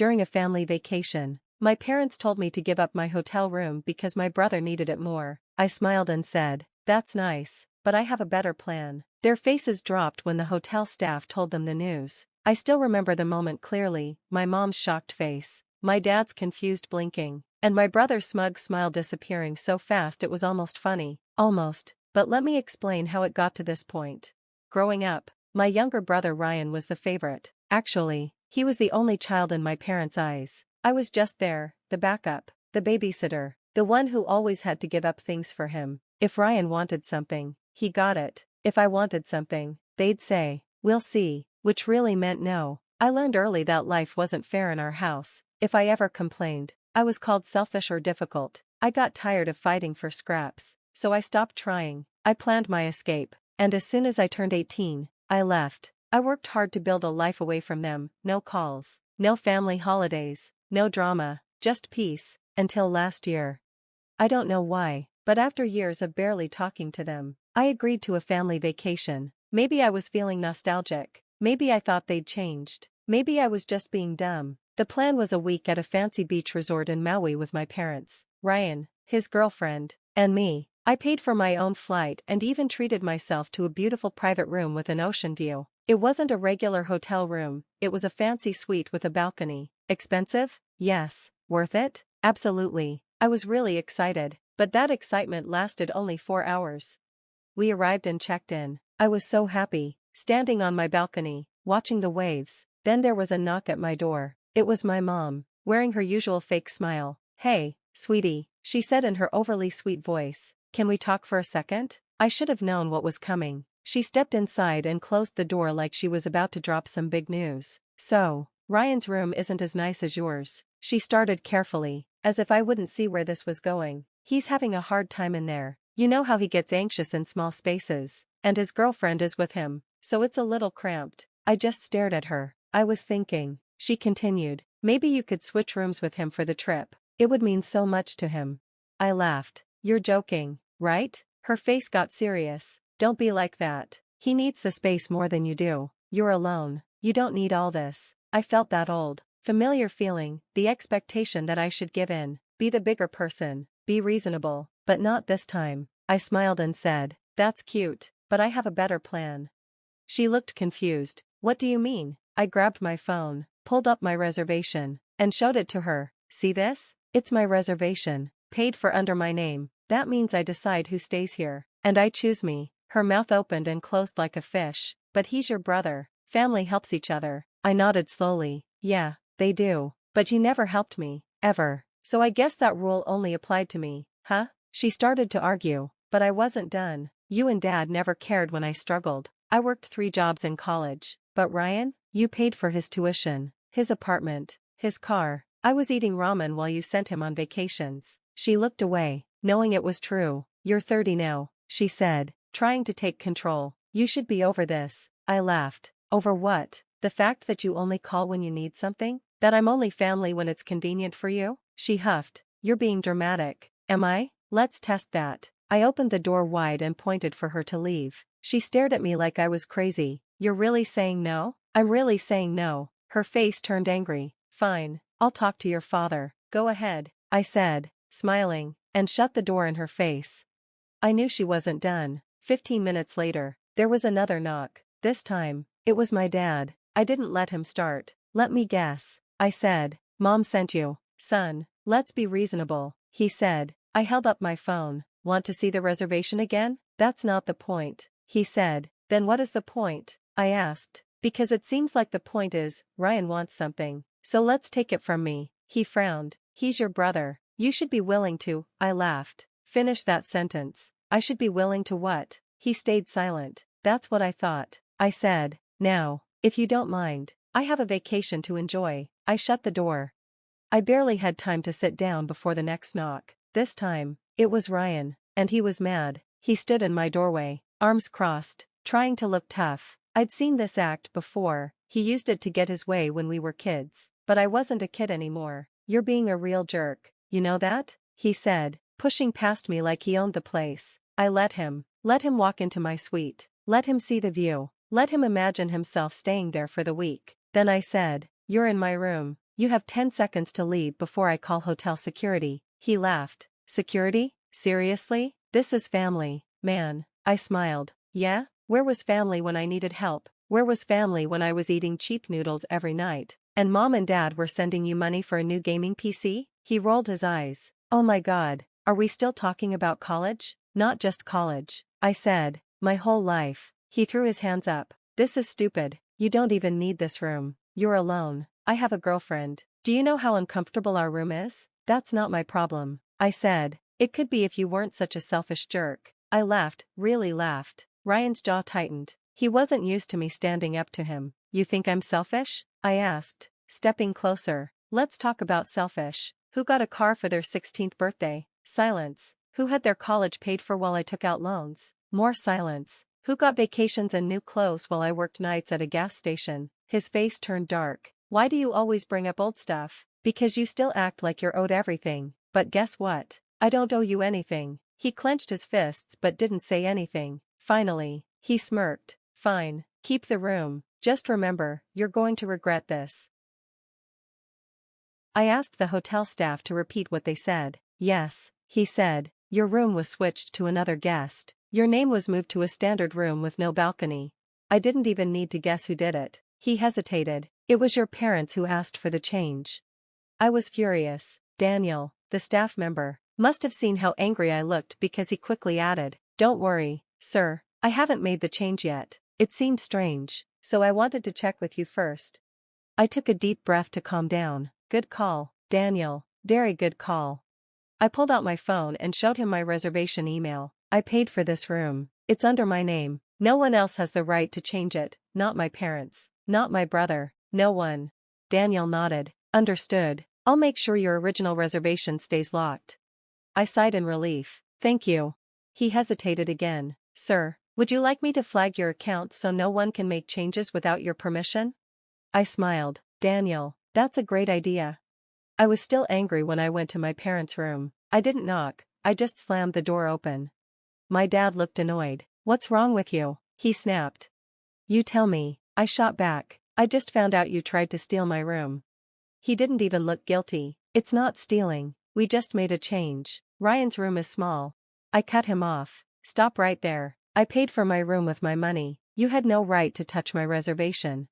during a family vacation. My parents told me to give up my hotel room because my brother needed it more. I smiled and said, "That's nice, but I have a better plan." Their faces dropped when the hotel staff told them the news. I still remember the moment clearly, my mom's shocked face, my dad's confused blinking, and my brother's smug smile disappearing so fast it was almost funny. Almost. But let me explain how it got to this point. Growing up, my younger brother Ryan was the favorite. Actually, he was the only child in my parents' eyes. I was just there, the backup, the babysitter, the one who always had to give up things for him. If Ryan wanted something, he got it. If I wanted something, they'd say, "We'll see," which really meant no. I learned early that life wasn't fair in our house. If I ever complained, I was called selfish or difficult. I got tired of fighting for scraps, so I stopped trying. I planned my escape, and as soon as I turned 18, I left. I worked hard to build a life away from them, no calls, no family holidays, no drama, just peace, until last year. I don't know why, but after years of barely talking to them, I agreed to a family vacation. Maybe I was feeling nostalgic, maybe I thought they'd changed, maybe I was just being dumb. The plan was a week at a fancy beach resort in Maui with my parents, Ryan, his girlfriend, and me. I paid for my own flight and even treated myself to a beautiful private room with an ocean view. It wasn't a regular hotel room, it was a fancy suite with a balcony. Expensive? Yes. Worth it? Absolutely. I was really excited, but that excitement lasted only 4 hours. We arrived and checked in. I was so happy, standing on my balcony, watching the waves. Then there was a knock at my door. It was my mom, wearing her usual fake smile. "Hey, sweetie," she said in her overly sweet voice. "Can we talk for a second?" I should have known what was coming. She stepped inside and closed the door like she was about to drop some big news. "So, Ryan's room isn't as nice as yours," she started carefully, as if I wouldn't see where this was going. "He's having a hard time in there. You know how he gets anxious in small spaces, and his girlfriend is with him, so it's a little cramped." I just stared at her. "I was thinking," she continued, "maybe you could switch rooms with him for the trip. It would mean so much to him." I laughed. "You're joking, right?" Her face got serious. "Don't be like that. He needs the space more than you do. You're alone. You don't need all this." I felt that old, familiar feeling, the expectation that I should give in, be the bigger person, be reasonable, but not this time. I smiled and said, "That's cute, but I have a better plan." She looked confused. "What do you mean?" I grabbed my phone, pulled up my reservation, and showed it to her. "See this? It's my reservation, paid for under my name. That means I decide who stays here, and I choose me." Her mouth opened and closed like a fish. "But he's your brother. Family helps each other." I nodded slowly. "Yeah, they do. But you never helped me, ever. So I guess that rule only applied to me, huh?" She started to argue, but I wasn't done. "You and Dad never cared when I struggled. I worked 3 jobs in college. But Ryan? You paid for his tuition, his apartment, his car. I was eating ramen while you sent him on vacations." She looked away, knowing it was true. "You're 30 now," she said, trying to take control. "You should be over this." I laughed. "Over what? The fact that you only call when you need something? That I'm only family when it's convenient for you?" She huffed. "You're being dramatic." "Am I? Let's test that." I opened the door wide and pointed for her to leave. She stared at me like I was crazy. "You're really saying no?" "I'm really saying no." Her face turned angry. "Fine, I'll talk to your father." "Go ahead," I said, smiling, and shut the door in her face. I knew she wasn't done. 15 minutes later, there was another knock. This time, it was my dad. I didn't let him start. "Let me guess," I said. "Mom sent you." "Son, let's be reasonable," he said. I held up my phone. "Want to see the reservation again?" "That's not the point," he said. "Then what is the point?" I asked. "Because it seems like the point is, Ryan wants something. So let's take it from me." He frowned. "He's your brother. You should be willing to." I laughed. "Finish that sentence." "I should be willing to what?" He stayed silent. "That's what I thought," I said. "Now, if you don't mind, I have a vacation to enjoy." I shut the door. I barely had time to sit down before the next knock. This time, it was Ryan, and he was mad. He stood in my doorway, arms crossed, trying to look tough. I'd seen this act before. He used it to get his way when we were kids, but I wasn't a kid anymore. "You're being a real jerk, you know that?" he said, pushing past me like he owned the place. I let him. Let him walk into my suite. Let him see the view. Let him imagine himself staying there for the week. Then I said, "You're in my room. You have 10 seconds to leave before I call hotel security. He laughed. Security? Seriously? This is family, man. I smiled. Yeah? Where was family when I needed help? Where was family when I was eating cheap noodles every night? And mom and dad were sending you money for a new gaming PC? He rolled his eyes. Oh my god, are we still talking about college? Not just college, I said. My whole life. He threw his hands up. This is stupid. You don't even need this room. You're alone. I have a girlfriend. Do you know how uncomfortable our room is? That's not my problem, I said. It could be if you weren't such a selfish jerk. I laughed, really laughed. Ryan's jaw tightened. He wasn't used to me standing up to him. You think I'm selfish? I asked, stepping closer. Let's talk about selfish. Who got a car for their 16th birthday? Silence. Who had their college paid for while I took out loans? More silence. Who got vacations and new clothes while I worked nights at a gas station? His face turned dark. Why do you always bring up old stuff? Because you still act like you're owed everything. But guess what? I don't owe you anything. He clenched his fists but didn't say anything. Finally, he smirked. Fine, keep the room. Just remember, you're going to regret this. I asked the hotel staff to repeat what they said. Yes, he said. Your room was switched to another guest. Your name was moved to a standard room with no balcony. I didn't even need to guess who did it. He hesitated. It was your parents who asked for the change. I was furious. Daniel, the staff member, must have seen how angry I looked because he quickly added, "Don't worry, sir, I haven't made the change yet. It seemed strange, so I wanted to check with you first." I took a deep breath to calm down. Good call, Daniel, very good call. I pulled out my phone and showed him my reservation email. I paid for this room. It's under my name. No one else has the right to change it, not my parents, not my brother, no one. Daniel nodded. Understood. I'll make sure your original reservation stays locked. I sighed in relief. Thank you. He hesitated again. Sir, would you like me to flag your account so no one can make changes without your permission? I smiled. Daniel, that's a great idea. I was still angry when I went to my parents' room. I didn't knock, I just slammed the door open. My dad looked annoyed. What's wrong with you? He snapped. You tell me, I shot back. I just found out you tried to steal my room. He didn't even look guilty. It's not stealing, we just made a change. Ryan's room is small. I cut him off. Stop right there. I paid for my room with my money. You had no right to touch my reservation.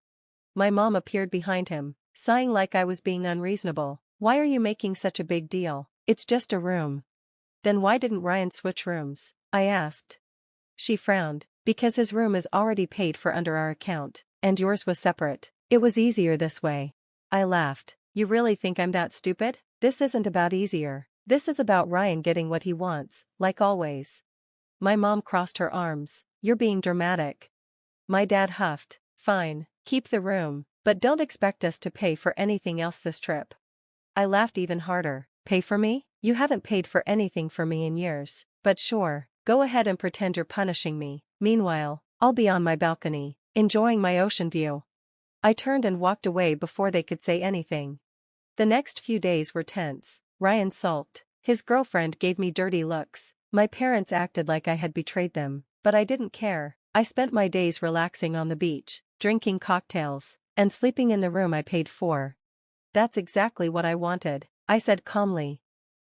My mom appeared behind him, sighing like I was being unreasonable. Why are you making such a big deal? It's just a room. Then why didn't Ryan switch rooms? I asked. She frowned. Because his room is already paid for under our account, and yours was separate. It was easier this way. I laughed. You really think I'm that stupid? This isn't about easier. This is about Ryan getting what he wants, like always. My mom crossed her arms. You're being dramatic. My dad huffed. Fine, keep the room, but don't expect us to pay for anything else this trip. I laughed even harder. Pay for me? You haven't paid for anything for me in years. But sure, go ahead and pretend you're punishing me. Meanwhile, I'll be on my balcony, enjoying my ocean view. I turned and walked away before they could say anything. The next few days were tense. Ryan sulked. His girlfriend gave me dirty looks. My parents acted like I had betrayed them, but I didn't care. I spent my days relaxing on the beach, drinking cocktails, and sleeping in the room I paid for. That's exactly what I wanted, I said calmly.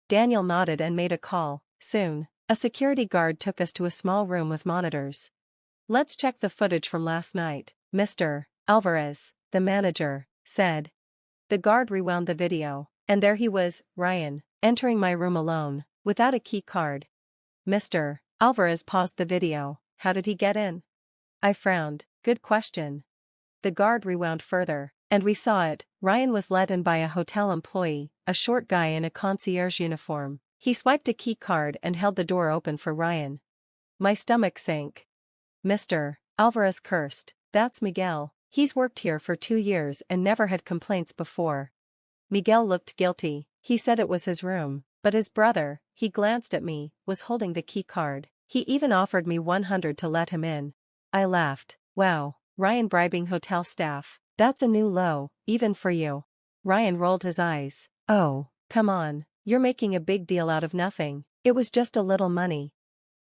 Daniel nodded and made a call. Soon, a security guard took us to a small room with monitors. Let's check the footage from last night, Mr. Alvarez, the manager said. The guard rewound the video, and there he was, Ryan, entering my room alone, without a key card. Mr. Alvarez paused the video. How did he get in? I frowned. Good question. The guard rewound further, and we saw it. Ryan was let in by a hotel employee, a short guy in a concierge uniform. He swiped a key card and held the door open for Ryan. My stomach sank. Mr. Alvarez cursed. That's Miguel. He's worked here for 2 years and never had complaints before. Miguel looked guilty. He said it was his room, but his brother, he glanced at me, was holding the key card. He even offered me 100 to let him in. I laughed. Wow, Ryan bribing hotel staff. That's a new low, even for you. Ryan rolled his eyes. Oh, come on. You're making a big deal out of nothing. It was just a little money.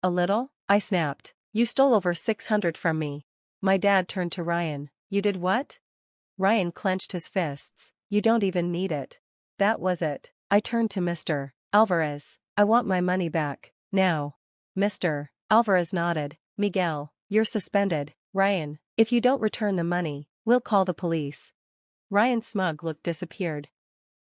A little? I snapped. You stole over 600 from me. My dad turned to Ryan. You did what? Ryan clenched his fists. You don't even need it. That was it. I turned to Mr. Alvarez. I want my money back, now. Mr. Alvarez nodded. Miguel, you're suspended. Ryan, if you don't return the money, we'll call the police. Ryan's smug look disappeared.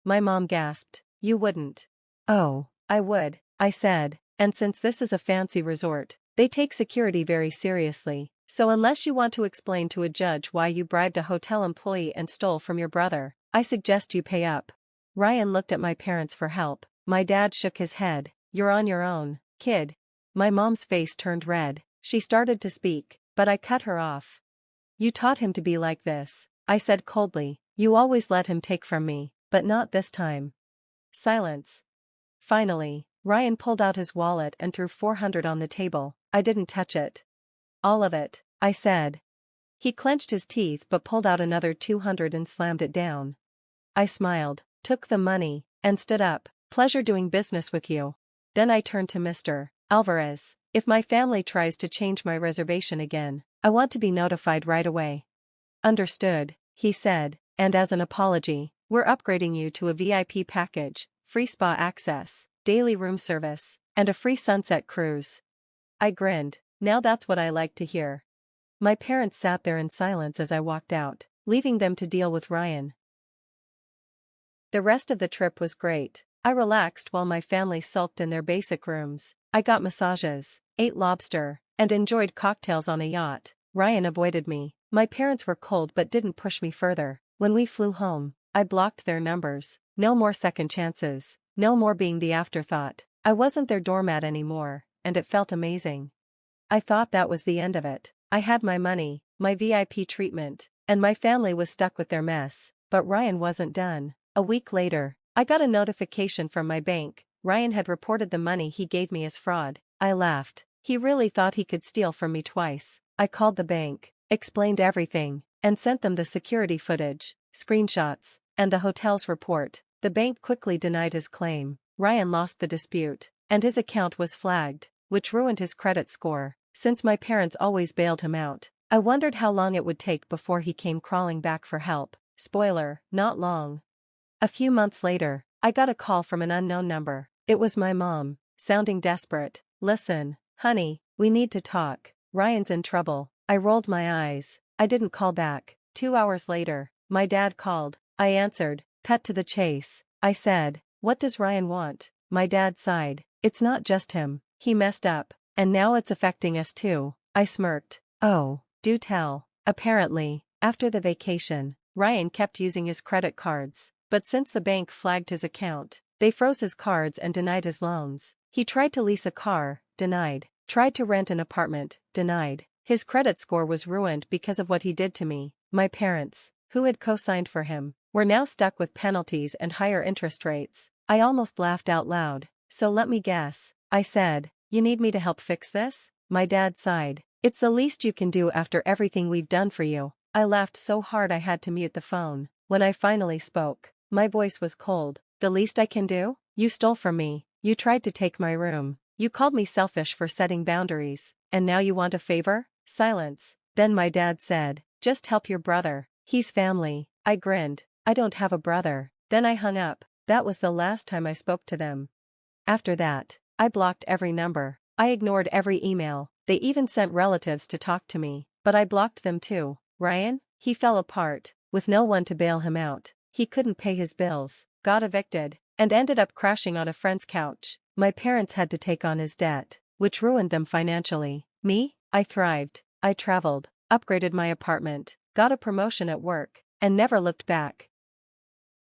My mom gasped. You wouldn't. Oh, I would, I said, and since this is a fancy resort, they take security very seriously, so unless you want to explain to a judge why you bribed a hotel employee and stole from your brother, I suggest you pay up. Ryan looked at my parents for help. My dad shook his head. You're on your own, kid. My mom's face turned red. She started to speak, but I cut her off. You taught him to be like this, I said coldly. You always let him take from me, but not this time. Silence. Finally, Ryan pulled out his wallet and threw $400 on the table. I didn't touch it. All of it, I said. He clenched his teeth but pulled out another $200 and slammed it down. I smiled, took the money, and stood up. Pleasure doing business with you. Then I turned to Mr. Alvarez. If my family tries to change my reservation again, I want to be notified right away. Understood, he said, and as an apology, we're upgrading you to a VIP package, free spa access, daily room service, and a free sunset cruise. I grinned. Now that's what I like to hear. My parents sat there in silence as I walked out, leaving them to deal with Ryan. The rest of the trip was great. I relaxed while my family sulked in their basic rooms. I got massages, ate lobster, and enjoyed cocktails on a yacht. Ryan avoided me. My parents were cold but didn't push me further. When we flew home, I blocked their numbers. No more second chances. No more being the afterthought. I wasn't their doormat anymore, and it felt amazing. I thought that was the end of it. I had my money, my VIP treatment, and my family was stuck with their mess. But Ryan wasn't done. A week later, I got a notification from my bank. Ryan had reported the money he gave me as fraud. I laughed. He really thought he could steal from me twice. I called the bank, explained everything, and sent them the security footage, screenshots, and the hotel's report. The bank quickly denied his claim. Ryan lost the dispute, and his account was flagged, which ruined his credit score. Since my parents always bailed him out, I wondered how long it would take before he came crawling back for help. Spoiler, not long. A few months later, I got a call from an unknown number. It was my mom, sounding desperate. Listen, honey, we need to talk. Ryan's in trouble. I rolled my eyes. I didn't call back. 2 hours later, my dad called. I answered. Cut to the chase. I said, what does Ryan want? My dad sighed. It's not just him. He messed up, and now it's affecting us too. I smirked. Oh, do tell. Apparently, after the vacation, Ryan kept using his credit cards. But since the bank flagged his account, they froze his cards and denied his loans. He tried to lease a car, denied. Tried to rent an apartment, denied. His credit score was ruined because of what he did to me. My parents, who had co-signed for him, were now stuck with penalties and higher interest rates. I almost laughed out loud. So let me guess, I said, you need me to help fix this? My dad sighed. It's the least you can do after everything we've done for you. I laughed so hard I had to mute the phone. When I finally spoke, my voice was cold. The least I can do? You stole from me. You tried to take my room. You called me selfish for setting boundaries. And now you want a favor? Silence. Then my dad said, just help your brother. He's family. I grinned. I don't have a brother. Then I hung up. That was the last time I spoke to them. After that, I blocked every number. I ignored every email. They even sent relatives to talk to me, but I blocked them too. Ryan? He fell apart, with no one to bail him out. He couldn't pay his bills, got evicted, and ended up crashing on a friend's couch. My parents had to take on his debt, which ruined them financially. Me? I thrived. I traveled, upgraded my apartment, got a promotion at work, and never looked back.